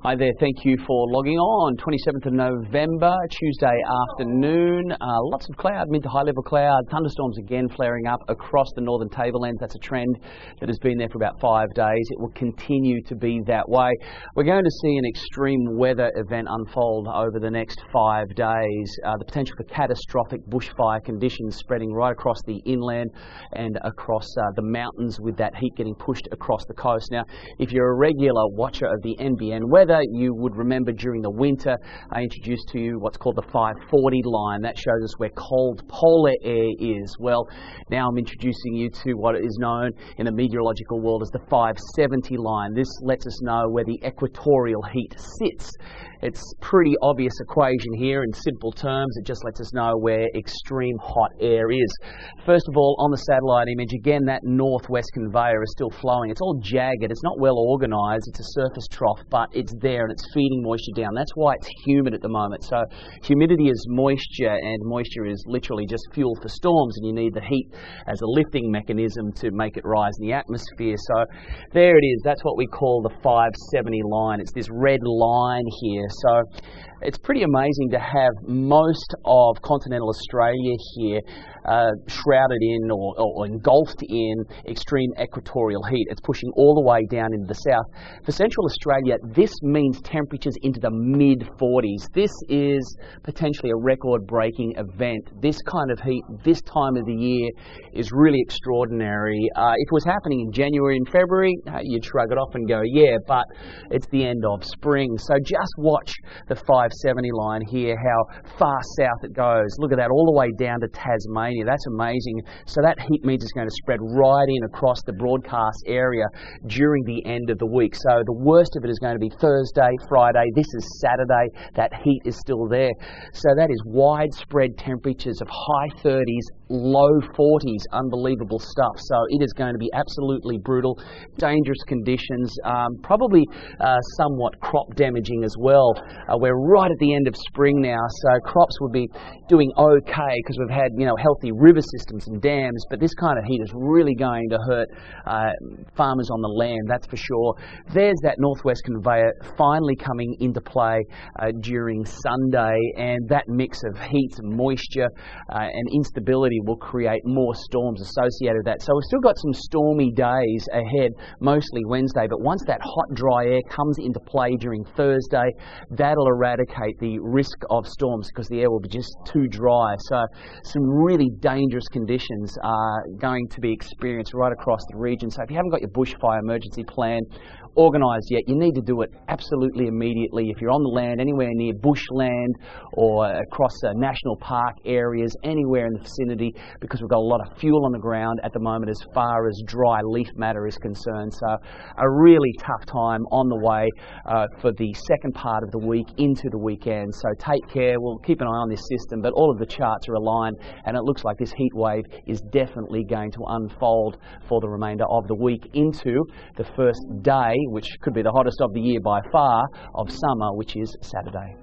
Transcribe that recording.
Hi there, thank you for logging on. 27th of November, Tuesday afternoon. Lots of cloud, mid to high level cloud. Thunderstorms again flaring up across the northern tablelands. That's a trend that has been there for about 5 days. It will continue to be that way. We're going to see an extreme weather event unfold over the next 5 days. The potential for catastrophic bushfire conditions spreading right across the inland and across the mountains, with that heat getting pushed across the coast. Now, if you're a regular watcher of the NBN weather, you would remember during the winter I introduced to you what's called the 540 line. That shows us where cold polar air is. Well, now I'm introducing you to what is known in the meteorological world as the 570 line. This lets us know where the equatorial heat sits. It's a pretty obvious equation here in simple terms. It just lets us know where extreme hot air is. First of all, on the satellite image, again, that northwest conveyor is still flowing. It's all jagged. It's not well organised. It's a surface trough, but it's there and it's feeding moisture down. That's why it's humid at the moment. So humidity is moisture, and moisture is literally just fuel for storms, and you need the heat as a lifting mechanism to make it rise in the atmosphere. So there it is. That's what we call the 570 line. It's this red line here. So it's pretty amazing to have most of continental Australia here shrouded in or engulfed in extreme equatorial heat. It's pushing all the way down into the south. For Central Australia, this means temperatures into the mid-40s. This is potentially a record-breaking event. This kind of heat, this time of the year, is really extraordinary. If it was happening in January and February, you'd shrug it off and go, yeah, but it's the end of spring. So just watch the 570 line here, how far south it goes. Look at that, all the way down to Tasmania. That's amazing. So that heat means it's going to spread right in across the broadcast area during the end of the week. So the worst of it is going to be Thursday, Friday. This is Saturday. That heat is still there. So that is widespread temperatures of high 30s, low 40s. Unbelievable stuff. So it is going to be absolutely brutal, dangerous conditions, probably somewhat crop damaging as well. We're right at the end of spring now, so crops would be doing okay because we've had, healthy river systems and dams, but this kind of heat is really going to hurt farmers on the land, that's for sure. There's that northwest conveyor finally coming into play during Sunday, and that mix of heat and moisture and instability will create more storms associated with that. So we've still got some stormy days ahead, mostly Wednesday, but once that hot, dry air comes into play during Thursday, that'll eradicate the risk of storms because the air will be just too dry. So some really dangerous conditions are going to be experienced right across the region. So if you haven't got your bushfire emergency plan organised yet, you need to do it absolutely immediately. If you're on the land, anywhere near bushland or across national park areas, anywhere in the vicinity, because we've got a lot of fuel on the ground at the moment as far as dry leaf matter is concerned. So a really tough time on the way for the second part of the week into the weekend. So take care. We'll keep an eye on this system, but all of the charts are aligned, and it looks like this heat wave is definitely going to unfold for the remainder of the week into the first day, which could be the hottest of the year by far, of summer, which is Saturday.